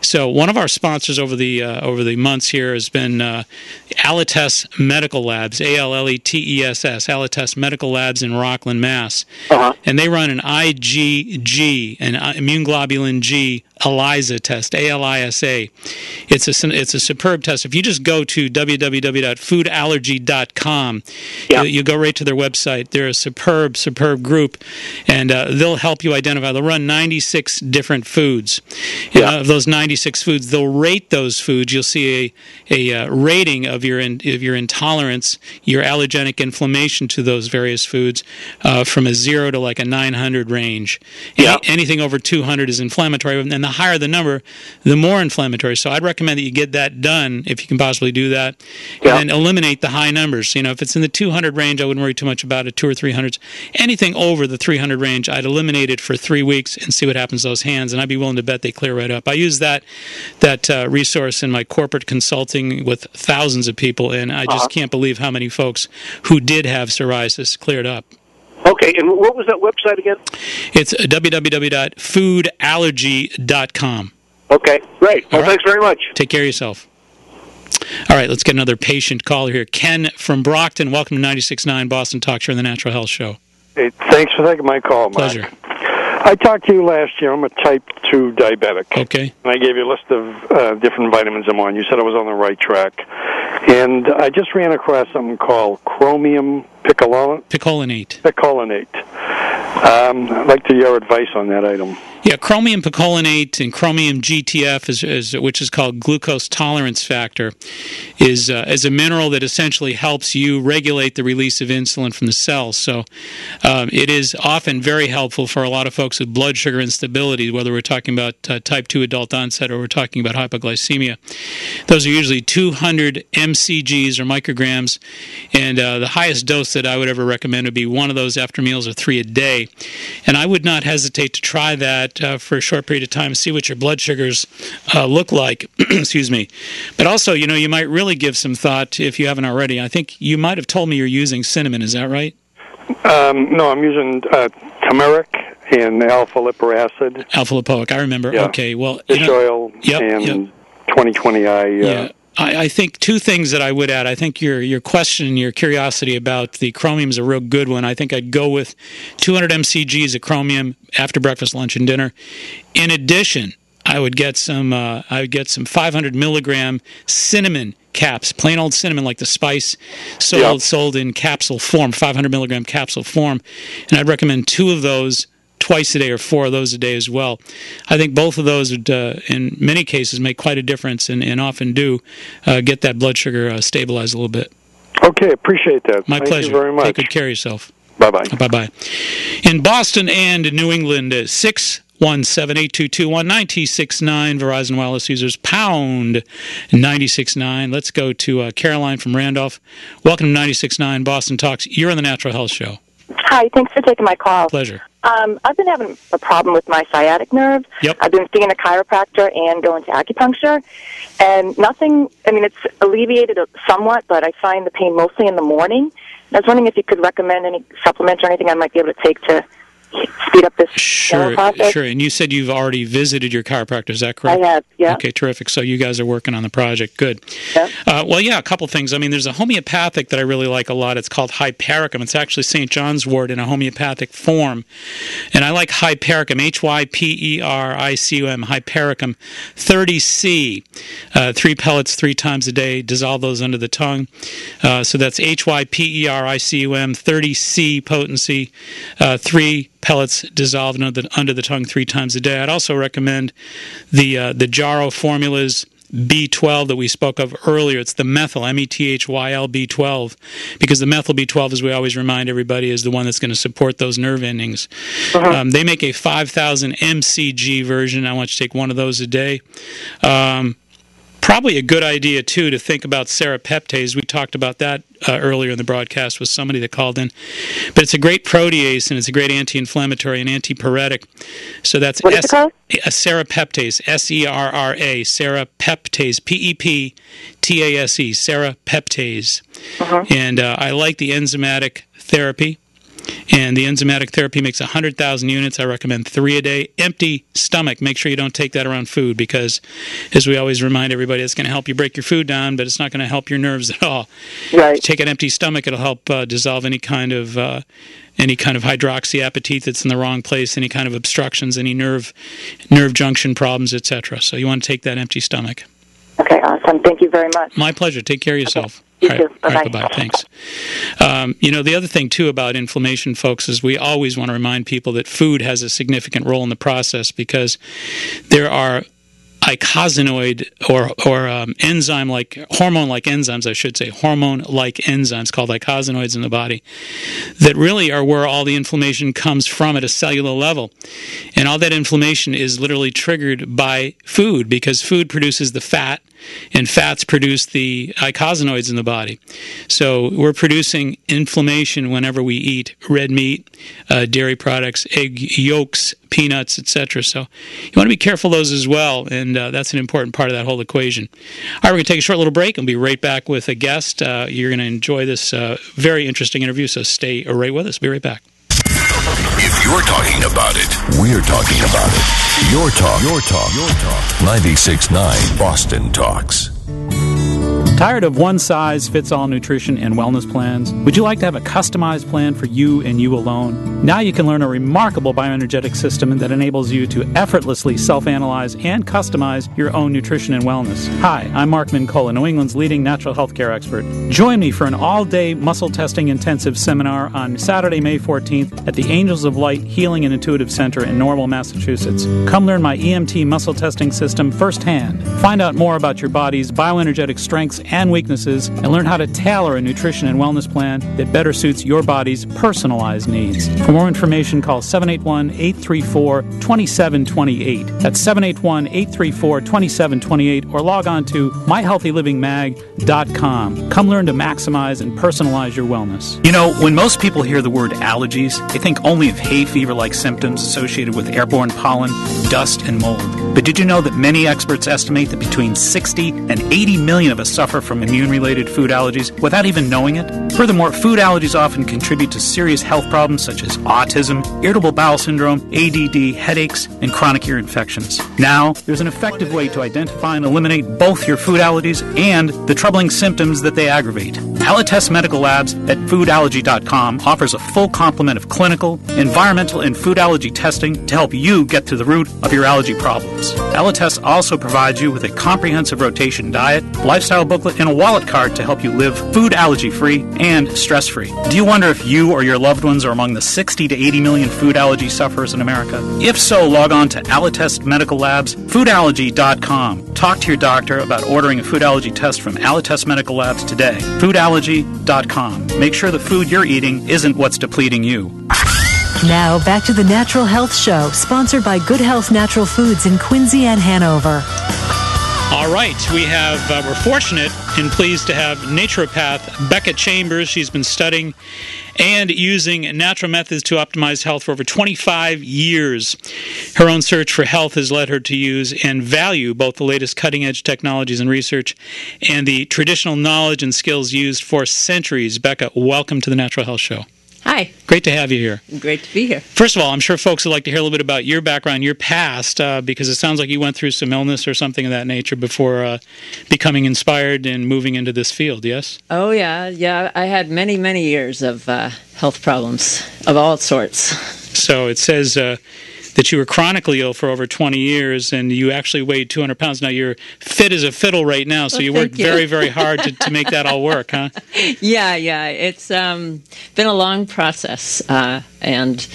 So one of our sponsors over the months here has been Alletes Medical Labs, ALLETESS, Alletes Medical Labs in Rockland, Mass. And they run an IgG, an immune globulin G ELISA test, ALISA. It's a superb test. If you just go to www.foodallergy.com, you go right to their website. They're a superb group, and they'll help you identify. They'll run 96 different foods. Of those 96 foods, they'll rate those foods. You'll see a rating of your intolerance, your allergenic inflammation to those various foods, from a 0 to like a 900 range. Anything over 200 is inflammatory, and the higher the number, the more inflammatory. So I'd recommend that you get that done if you can possibly do that, and then eliminate the high numbers. If it's in the 200 range, I wouldn't worry too much about it. 200 or 300s. Anything over the 300 range, I'd eliminate it for 3 weeks and see what happens to those hands, and I'd be willing to bet they clear right up. I use that resource in my corporate consulting with thousands of people, and I just can't believe how many folks who did have psoriasis cleared up. Okay, and what was that website again? It's www.foodallergy.com. Okay, great. Well, thanks very much. Take care of yourself. All right, let's get another patient caller here. Ken from Brockton, welcome to 96.9 Boston Talk Show on the Natural Health Show. Hey, thanks for taking my call, Mark. Pleasure. I talked to you last year. I'm a type 2 diabetic. Okay. And I gave you a list of different vitamins I'm on. You said I was on the right track. And I just ran across something called chromium picolinate. I'd like to hear your advice on that item. Yeah, chromium picolinate and chromium GTF, which is called glucose tolerance factor, is a mineral that essentially helps you regulate the release of insulin from the cells. So it is often very helpful for a lot of folks with blood sugar instability, whether we're talking about type 2 adult onset or we're talking about hypoglycemia. Those are usually 200 mcgs or micrograms, and the highest dose that I would ever recommend would be one of those after meals or 3 a day. And I would not hesitate to try that for a short period of time, see what your blood sugars look like. Excuse me. But also, you might really give some thought, if you haven't already. I think you might have told me you're using cinnamon. Is that right? No, I'm using turmeric and alpha-lipoic acid. Alpha-lipoic, I remember. Yeah. Okay, well... Fish oil and 2020i... I think two things that I would add. I think your question and your curiosity about the chromium is a real good one. I think I'd go with 200 mcgs of chromium after breakfast, lunch, and dinner. In addition, I would get some 500 milligram cinnamon caps, plain old cinnamon, like the spice sold in capsule form, 500 milligram capsule form, and I'd recommend 2 of those twice a day or 4 of those a day as well. I think both of those would, in many cases, make quite a difference and often do get that blood sugar stabilized a little bit. Okay, appreciate that. My pleasure. Thank you very much. Take good care of yourself. Bye-bye. Bye-bye. In Boston and New England, 617-8221-9269. Verizon Wireless users, pound 96.9. Let's go to Caroline from Randolph. Welcome to 96.9 Boston Talks. You're on the Natural Health Show. Hi, thanks for taking my call. Pleasure. I've been having a problem with my sciatic nerve. Yep. I've been seeing a chiropractor and going to acupuncture, and it's alleviated somewhat, but I find the pain mostly in the morning. I was wondering if you could recommend any supplements or anything I might be able to take to speed up this Sure, process. sure. And you said you've already visited your chiropractor, is that correct? I have, yeah. Okay, terrific. So you guys are working on the project. Good. Yeah. Well, yeah, a couple things. I mean, there's a homeopathic that I really like a lot. It's called Hypericum. It's actually St. John's wort in a homeopathic form. And I like Hypericum, Hypericum, Hypericum 30C. 3 pellets 3 times a day. Dissolve those under the tongue. So that's Hypericum 30C potency. 3 pellets dissolved under the tongue 3 times a day. I'd also recommend the Jarrow formulas B12 that we spoke of earlier. It's the methyl, methyl B12, because the methyl B12, as we always remind everybody, is the one that's going to support those nerve endings. They make a 5,000 mcg version. I want you to take one of those a day. Probably a good idea, too, to think about serrapeptase. We talked about that earlier in the broadcast with somebody that called in. But it's a great protease, and it's a great anti-inflammatory and antipyretic. So that's what is it called? Serrapeptase, S-E-R-R-A, serrapeptase, P-E-P-T-A-S-E, serrapeptase. And I like the enzymatic therapy. And the enzymatic therapy makes 100,000 units. I recommend 3 a day. Empty stomach. Make sure you don't take that around food because, as we always remind everybody, it's going to help you break your food down, but it's not going to help your nerves at all. Right. If you take an empty stomach, it'll help dissolve any kind of hydroxyapatite that's in the wrong place, any kind of obstructions, any nerve junction problems, etc. So you want to take that empty stomach. Okay, awesome. Thank you very much. My pleasure. Take care of yourself. Okay. You too. Bye-bye. All right, bye-bye. Thanks. The other thing, too, about inflammation, folks, is we always want to remind people that food has a significant role in the process because there are icosanoid or enzyme-like, hormone-like enzymes, I should say, hormone-like enzymes called icosanoids in the body that really are where all the inflammation comes from at a cellular level. And all that inflammation is literally triggered by food because food produces the fat and fats produce the icosanoids in the body. So we're producing inflammation whenever we eat red meat, dairy products, egg yolks, peanuts, etc. So you want to be careful of those as well, and that's an important part of that whole equation. All right, we're going to take a short little break and be right back with a guest. You're going to enjoy this very interesting interview, so stay right with us. Be right back. If you're talking about it, we're talking about it. Your talk. 96.9 Boston Talks. Tired of one-size-fits-all nutrition and wellness plans? Would you like to have a customized plan for you and you alone? Now you can learn a remarkable bioenergetic system that enables you to effortlessly self-analyze and customize your own nutrition and wellness. Hi, I'm Mark Mincola, New England's leading natural health care expert. Join me for an all-day muscle testing intensive seminar on Saturday, May 14th at the Angels of Light Healing and Intuitive Center in Norwell, Massachusetts. Come learn my EMT muscle testing system firsthand. Find out more about your body's bioenergetic strengths and weaknesses, and learn how to tailor a nutrition and wellness plan that better suits your body's personalized needs. For more information, call 781-834-2728. That's 781-834-2728, or log on to myhealthylivingmag.com. Come learn to maximize and personalize your wellness. You know, when most people hear the word allergies, they think only of hay fever-like symptoms associated with airborne pollen, dust, and mold. But did you know that many experts estimate that between 60 and 80 million of us suffer from immune-related food allergies without even knowing it? Furthermore, food allergies often contribute to serious health problems such as autism, irritable bowel syndrome, ADD, headaches, and chronic ear infections. Now, there's an effective way to identify and eliminate both your food allergies and the troubling symptoms that they aggravate. Allotest Medical Labs at foodallergy.com offers a full complement of clinical, environmental, and food allergy testing to help you get to the root of your allergy problems. Allotest also provides you with a comprehensive rotation diet, lifestyle booklet, and a wallet card to help you live food allergy-free and stress-free. Do you wonder if you or your loved ones are among the 60 to 80 million food allergy sufferers in America? If so, log on to Allotest Medical Labs, foodallergy.com. Talk to your doctor about ordering a food allergy test from Allotest Medical Labs today. Foodallergy.com. Make sure the food you're eating isn't what's depleting you. Now, back to the Natural Health Show, sponsored by Good Health Natural Foods in Quincy and Hanover. All right, we're fortunate and pleased to have naturopath Becca Chambers. She's been studying and using natural methods to optimize health for over 25 years. Her own search for health has led her to use and value both the latest cutting-edge technologies and research and the traditional knowledge and skills used for centuries. Becca, welcome to the Natural Health Show. Hi. Great to have you here. Great to be here. First of all, I'm sure folks would like to hear a little bit about your background, your past, because it sounds like you went through some illness or something of that nature before becoming inspired and moving into this field, yes? Oh, yeah. I had many, many years of health problems of all sorts. So it says that you were chronically ill for over 20 years, and you actually weighed 200 pounds. Now, you're fit as a fiddle right now, so you worked very, very hard to make that all work, huh? Yeah. It's been a long process, and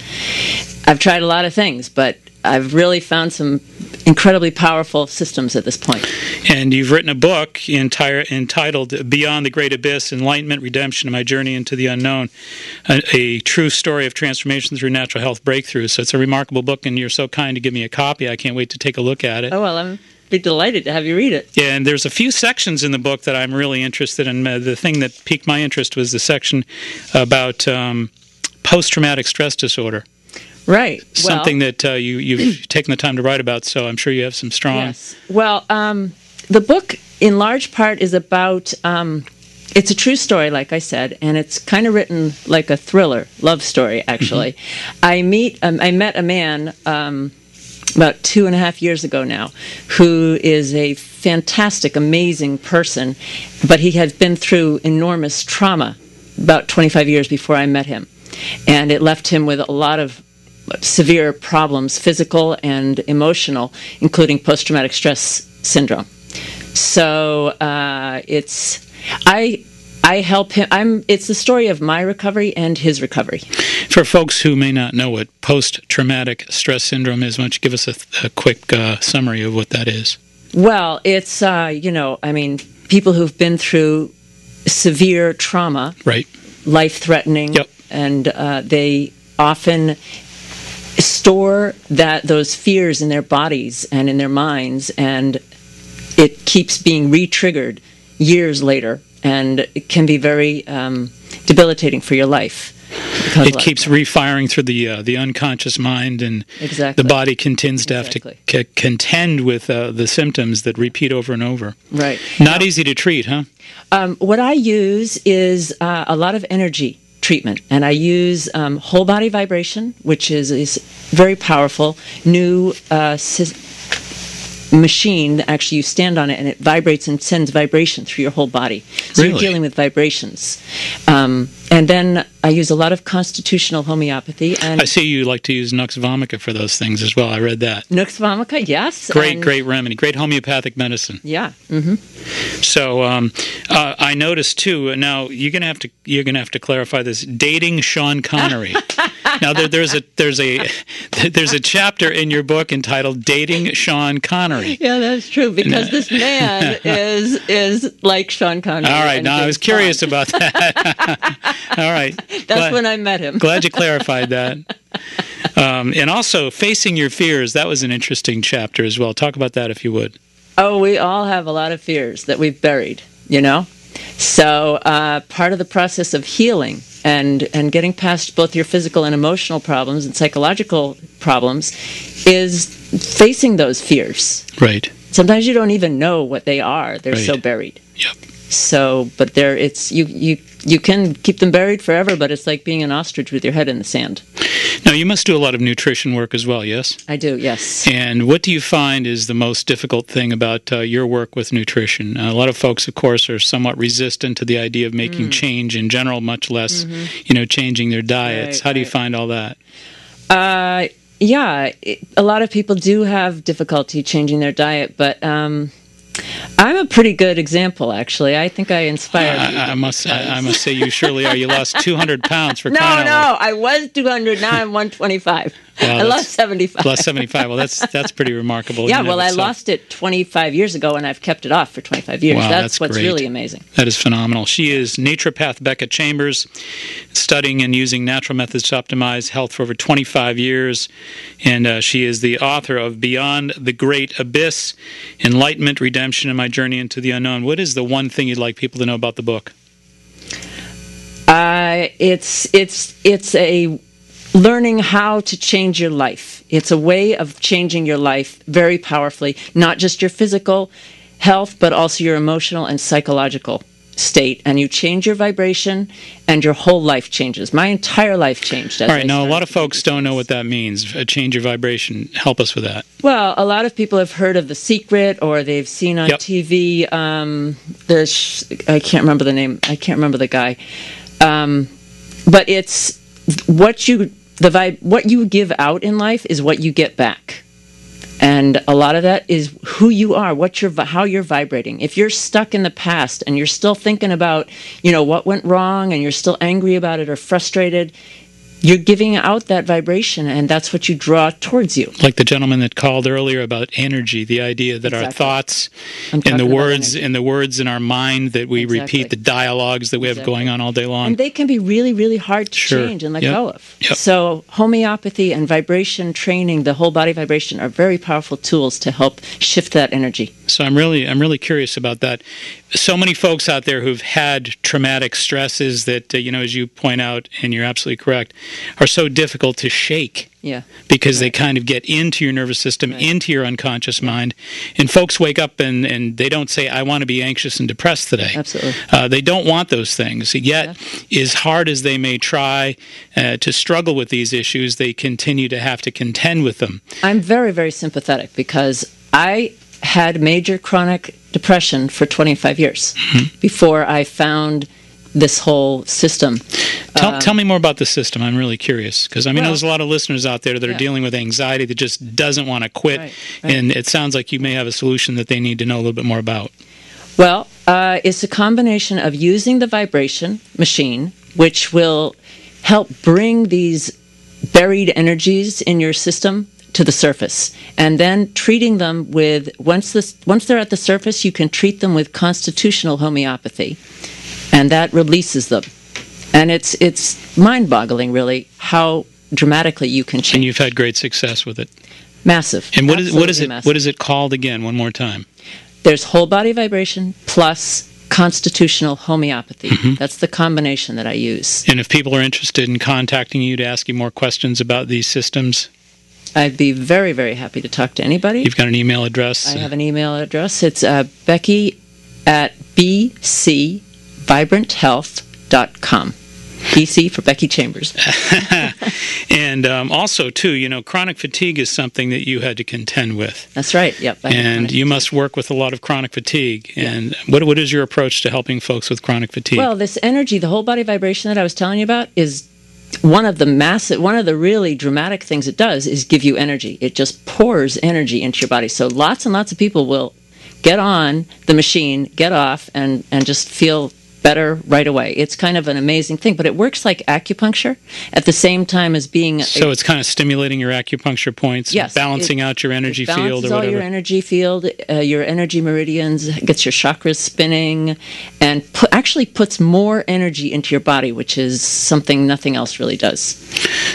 I've tried a lot of things, but I've really found some incredibly powerful systems at this point. And you've written a book entitled Beyond the Great Abyss, Enlightenment, Redemption, and My Journey into the Unknown, a true story of transformation through natural health breakthroughs. So it's a remarkable book, and you're so kind to give me a copy. I can't wait to take a look at it. Oh, well, I'm be delighted to have you read it. Yeah, and there's a few sections in the book that I'm really interested in. The thing that piqued my interest was the section about post-traumatic stress disorder. Right. Something that you've taken the time to write about, so I'm sure you have some strong... Yes. Well, the book, in large part, is about... it's a true story, like I said, and it's kind of written like a thriller, love story, actually. Mm-hmm. I met a man about 2.5 years ago now, who is a fantastic, amazing person, but he had been through enormous trauma about 25 years before I met him. And it left him with a lot of severe problems, physical and emotional, including post-traumatic stress syndrome. So I help him. It's the story of my recovery and his recovery. For folks who may not know what post-traumatic stress syndrome is, why don't you give us a quick summary of what that is? Well, it's people who've been through severe trauma, right, life-threatening, yep, and they often store those fears in their bodies and in their minds, and it keeps being re-triggered years later, and it can be very debilitating for your life. It keeps refiring through the unconscious mind, and exactly, the body continues to have to contend with the symptoms that repeat over and over. Right. Not easy to treat, huh? What I use is a lot of energy treatment, and I use whole body vibration, which is very powerful new machine that actually you stand on it and it vibrates and sends vibration through your whole body. So really? You're dealing with vibrations. And then I use a lot of constitutional homeopathy. And I see you like to use Nux vomica for those things as well. I read that. Nux vomica, yes. Great remedy. Great homeopathic medicine. Yeah. Mm-hmm. So I noticed too. Now you're gonna have to clarify this. Dating Sean Connery. Now there's a chapter in your book entitled "Dating Sean Connery." Yeah, that's true, because this man is like Sean Connery. All right, now I was curious about that. All right, that's when I met him. Glad you clarified that. And also, facing your fears. That was an interesting chapter as well. Talk about that if you would. Oh, we all have a lot of fears that we've buried. So part of the process of healing and getting past both your physical and emotional problems and psychological problems is facing those fears. Right. Sometimes you don't even know what they are. They're so buried. Yep. So, but you can keep them buried forever, but it's like being an ostrich with your head in the sand. Now, you must do a lot of nutrition work as well, yes? I do, yes. And what do you find is the most difficult thing about your work with nutrition? A lot of folks, of course, are somewhat resistant to the idea of making change in general, much less, changing their diets. How do you find all that? Yeah, a lot of people do have difficulty changing their diet, but I'm a pretty good example, actually. I think I inspired you. I must say you surely are. You lost 200 pounds for No, I was 200. Now I'm 125. Wow, I lost 75. Lost 75. Well, that's pretty remarkable. Yeah, well, I lost it 25 years ago, and I've kept it off for 25 years. Wow, that's what's great. really amazing. That is phenomenal. She is naturopath Becca Chambers, studying and using natural methods to optimize health for over 25 years, and she is the author of Beyond the Great Abyss, Enlightenment, Redemption, and My Journey into the Unknown. What is the one thing you'd like people to know about the book? It's a learning how to change your life. It's a way of changing your life very powerfully, not just your physical health, but also your emotional and psychological state, and you change your vibration, and your whole life changes. My entire life changed. All right, now a lot of folks don't know what that means. Change your vibration. Help us with that. Well, a lot of people have heard of The Secret, or they've seen on TV. I can't remember the name. I can't remember the guy. But it's what you give out in life is what you get back. And a lot of that is who you are, how you're vibrating. If you're stuck in the past and you're still thinking about, what went wrong, and you're still angry about it or frustrated, you're giving out that vibration, and that's what you draw towards you. Like the gentleman that called earlier about energy, the idea that our thoughts and the words in our mind that we repeat, the dialogues that we have going on all day long. And they can be really, really hard to change and let go of. So homeopathy and vibration training, the whole body vibration, are very powerful tools to help shift that energy. So I'm really curious about that. So many folks out there who've had traumatic stresses that, as you point out, and you're absolutely correct, are so difficult to shake. Yeah. Because they kind of get into your nervous system, into your unconscious mind. And folks wake up and they don't say, I want to be anxious and depressed today. Absolutely. They don't want those things. Yet, as hard as they may try to struggle with these issues, they continue to have to contend with them. I'm very, very sympathetic because I had major chronic depression for 25 years before I found this whole system. Tell me more about the system. I'm really curious because there's a lot of listeners out there that are dealing with anxiety that just doesn't want to quit, and it sounds like you may have a solution that they need to know a little bit more about. Well, it's a combination of using the vibration machine, which will help bring these buried energies in your system to the surface, and then treating them with, once they're at the surface, you can treat them with constitutional homeopathy, and that releases them. And it's mind-boggling, really, how dramatically you can change. And you've had great success with it. Massive. And what is it called again? One more time. There's whole body vibration plus constitutional homeopathy. That's the combination that I use. And if people are interested in contacting you to ask you more questions about these systems, I'd be very, very happy to talk to anybody. You've got an email address? I have an email address. It's Becky at bcvibranthealth.com. BC for Becca Chambers. And also, too, chronic fatigue is something that you had to contend with. That's right, yep. And you must work with a lot of chronic fatigue. Yeah. And what is your approach to helping folks with chronic fatigue? Well, this energy, the whole body vibration that I was telling you about, is one of the really dramatic things it does is give you energy. It just pours energy into your body. So lots and lots of people will get on the machine, get off, and just feel better right away. It's kind of an amazing thing, but it works like acupuncture at the same time as being... So it's kind of stimulating your acupuncture points, balancing out your energy field or whatever. It balances all your energy field, your energy meridians, gets your chakras spinning, and actually puts more energy into your body, which is something nothing else really does.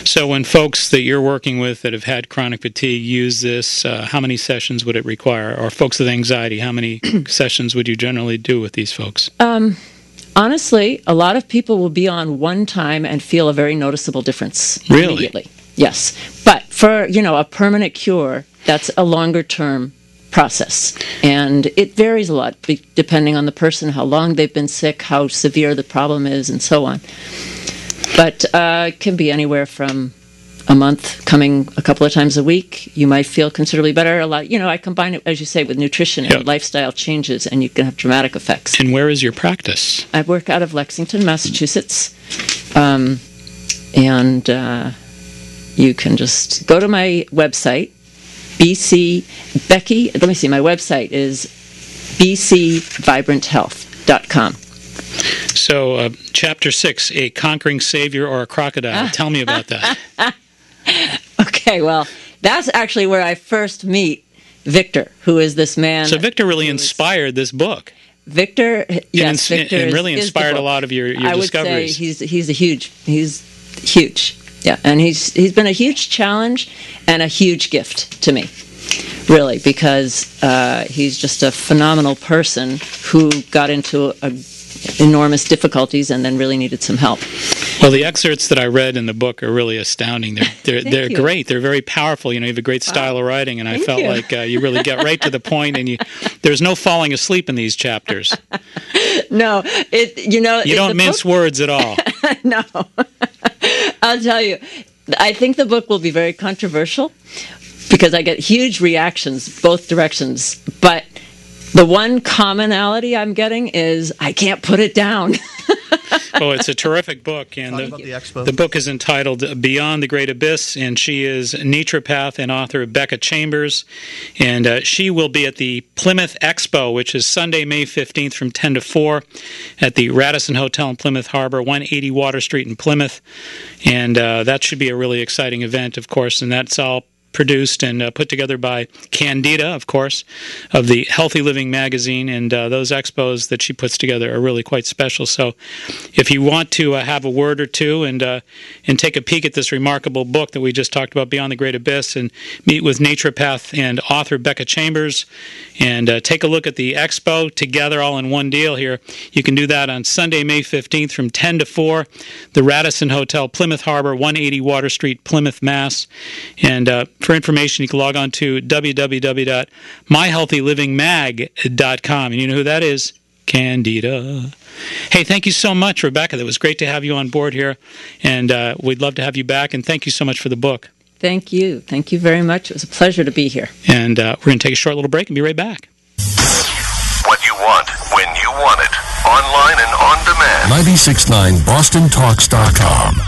So when folks that you're working with that have had chronic fatigue use this, how many sessions would it require? Or folks with anxiety, how many sessions would you generally do with these folks? Honestly, a lot of people will be on one time and feel a very noticeable difference immediately. Yes. But for, a permanent cure, that's a longer-term process. And it varies a lot depending on the person, how long they've been sick, how severe the problem is, and so on. But it can be anywhere from a month, coming a couple of times a week. You might feel considerably better. A lot, I combine it, as you say, with nutrition and lifestyle changes, and you can have dramatic effects. And where is your practice? I work out of Lexington, Massachusetts, and you can just go to my website, Becky. Let me see. My website is bcvibranthealth.com. So, Chapter 6, A Conquering Savior or a Crocodile. Tell me about that. Okay, well, that's actually where I first meet Victor, who is this man. So Victor really inspired this book. Victor, yes, Victor and really inspired a lot of your discoveries. I would say he's huge. Yeah, and he's been a huge challenge and a huge gift to me, really, because he's just a phenomenal person who got into a enormous difficulties and then really needed some help. Well, the excerpts that I read in the book are really astounding. They're you. great. They're very powerful. You have a great style of writing, and I felt like you really get right to the point, and there's no falling asleep in these chapters. No, you don't mince words at all. No. I'll tell you, I think the book will be very controversial because I get huge reactions both directions, but the one commonality I'm getting is I can't put it down. Oh, it's a terrific book, and the book is entitled Beyond the Great Abyss, and she is naturopath and author Becca Chambers, and she will be at the Plymouth Expo, which is Sunday, May 15th from 10 to 4 at the Radisson Hotel in Plymouth Harbor, 180 Water Street in Plymouth, and that should be a really exciting event, of course, and that's all produced and put together by Candida, of course, of the Healthy Living magazine, and those expos that she puts together are really quite special. So if you want to have a word or two and take a peek at this remarkable book that we just talked about, Beyond the Great Abyss, and meet with naturopath and author Becca Chambers, and take a look at the expo together all in one deal here, you can do that on Sunday, May 15th from 10 to 4, the Radisson Hotel, Plymouth Harbor, 180 Water Street, Plymouth, Mass. And for information, you can log on to www.myhealthylivingmag.com. And you know who that is? Candida. Hey, thank you so much, Rebecca. That was great to have you on board here. And we'd love to have you back. And thank you so much for the book. Thank you. Thank you very much. It was a pleasure to be here. And we're going to take a short little break and be right back. What you want, when you want it. Online and on demand. 969BostonTalks.com.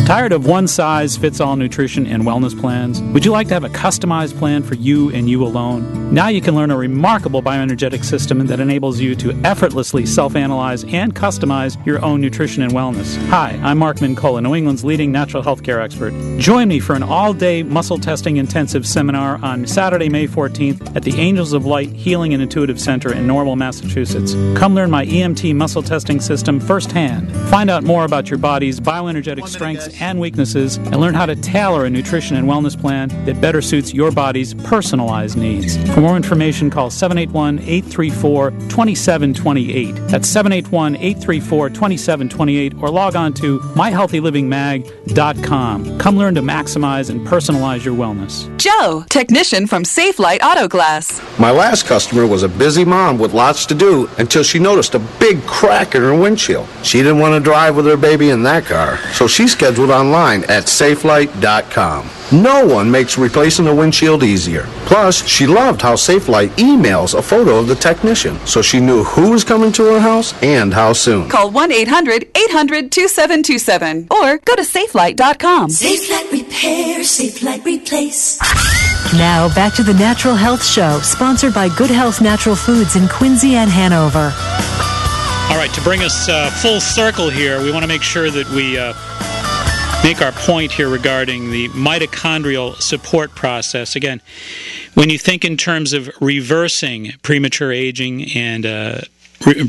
Tired of one-size-fits-all nutrition and wellness plans? Would you like to have a customized plan for you and you alone? Now you can learn a remarkable bioenergetic system that enables you to effortlessly self-analyze and customize your own nutrition and wellness. Hi, I'm Mark Mincola, New England's leading natural health care expert. Join me for an all-day muscle testing intensive seminar on Saturday, May 14th at the Angels of Light Healing and Intuitive Center in Norwell, Massachusetts. Come learn my EMT muscle testing system firsthand. Find out more about your body's bioenergetic strengths and weaknesses, and learn how to tailor a nutrition and wellness plan that better suits your body's personalized needs. For more information, call 781-834-2728. That's 781-834-2728, or log on to myhealthylivingmag.com. Come learn to maximize and personalize your wellness. Joe, technician from Safe Light Auto Glass. My last customer was a busy mom with lots to do until she noticed a big crack in her windshield. She didn't want to drive with her baby in that car, so she scheduled online at safelight.com. No one makes replacing a windshield easier. Plus, she loved how SafeLight emails a photo of the technician, so she knew who was coming to her house and how soon. Call 1-800-800-2727 or go to safelight.com. SafeLight Repair, SafeLight Replace. Now, back to the Natural Health Show, sponsored by Good Health Natural Foods in Quincy and Hanover. All right, to bring us full circle here, we want to make sure that we make our point here regarding the mitochondrial support process. Again, when you think in terms of reversing premature aging and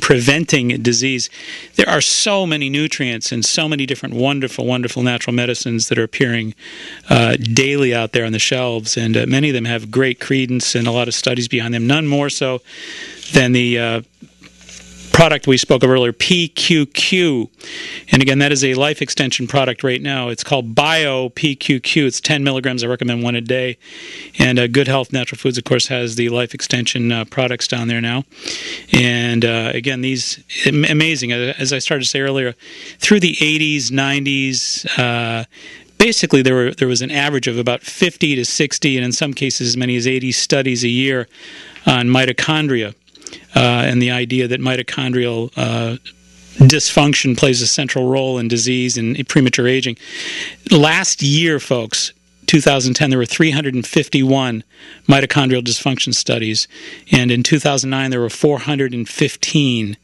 preventing disease, there are so many nutrients and so many different wonderful, wonderful natural medicines that are appearing daily out there on the shelves, and many of them have great credence and a lot of studies behind them, none more so than the product we spoke of earlier, PQQ. And again, that is a life extension product right now. It's called Bio PQQ. It's 10 milligrams. I recommend one a day. And Good Health Natural Foods, of course, has the life extension products down there now. And again, these amazing. As I started to say earlier, through the 80s, 90s, basically there was an average of about 50 to 60, and in some cases as many as 80 studies a year on mitochondria. And the idea that mitochondrial dysfunction plays a central role in disease and premature aging. Last year, folks, 2010, there were 351 mitochondrial dysfunction studies, and in 2009 there were 415.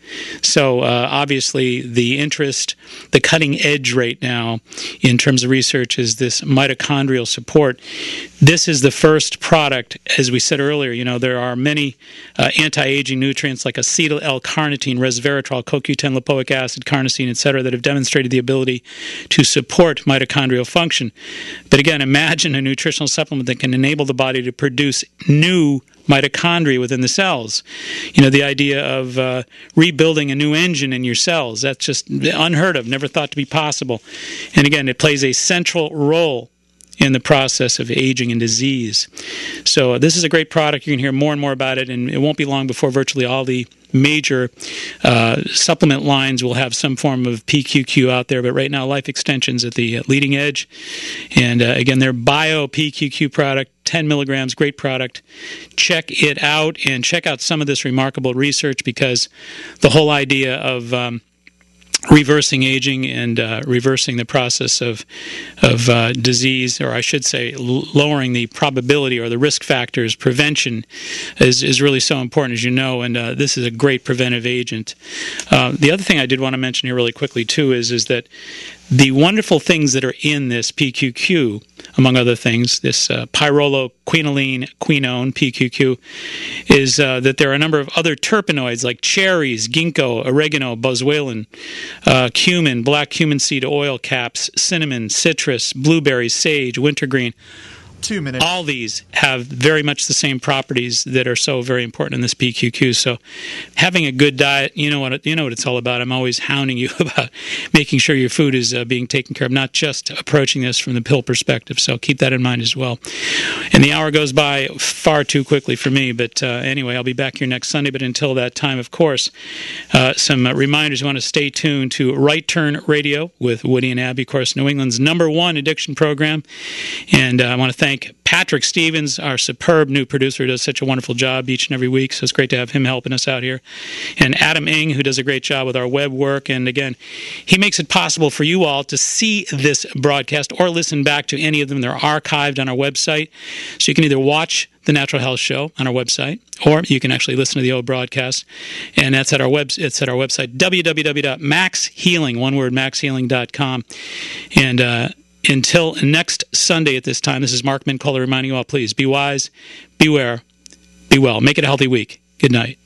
So obviously the interest, the cutting edge right now in terms of research is this mitochondrial support. This is the first product, as we said earlier, there are many anti-aging nutrients like acetyl L-carnitine, resveratrol, CoQ10, lipoic acid, carnosine, etc., that have demonstrated the ability to support mitochondrial function. But again, imagine imagine a nutritional supplement that can enable the body to produce new mitochondria within the cells. The idea of rebuilding a new engine in your cells, that's just unheard of, never thought to be possible. And again, it plays a central role in the process of aging and disease. So this is a great product. You can hear more and more about it, and it won't be long before virtually all the major supplement lines will have some form of PQQ out there. But right now, Life Extension's at the leading edge. And again, their Bio PQQ product, 10 milligrams, great product. Check it out, and check out some of this remarkable research, because the whole idea of reversing aging and reversing the process of disease, or I should say lowering the probability or the risk factors, prevention is really so important, as you know, and this is a great preventive agent. The other thing I did want to mention here really quickly too is that the wonderful things that are in this PQQ, among other things, this pyrroloquinoline quinone, PQQ, is that there are a number of other terpenoids like cherries, ginkgo, oregano, boswellia, cumin, black cumin seed oil caps, cinnamon, citrus, blueberries, sage, wintergreen. 2 minutes. All these have very much the same properties that are so very important in this PQQ. So having a good diet, you know what it's all about. I'm always hounding you about making sure your food is being taken care of, not just approaching this from the pill perspective. So keep that in mind as well. And the hour goes by far too quickly for me. But anyway, I'll be back here next Sunday. But until that time, of course, some reminders. You want to stay tuned to Right Turn Radio with Woody and Abby, of course, New England's #1 addiction program. And I want to thank Patrick Stevens, our superb new producer, who does such a wonderful job each and every week, so it's great to have him helping us out here. And Adam Ing, who does a great job with our web work, and again, he makes it possible for you all to see this broadcast or listen back to any of them. They're archived on our website, so you can either watch the Natural Health Show on our website, or you can actually listen to the old broadcast, and that's at our it's at our website, www.maxhealing, one word, maxhealing.com. And until next Sunday at this time, this is Mark Mincola reminding you all, please be wise, beware, be well. Make it a healthy week. Good night.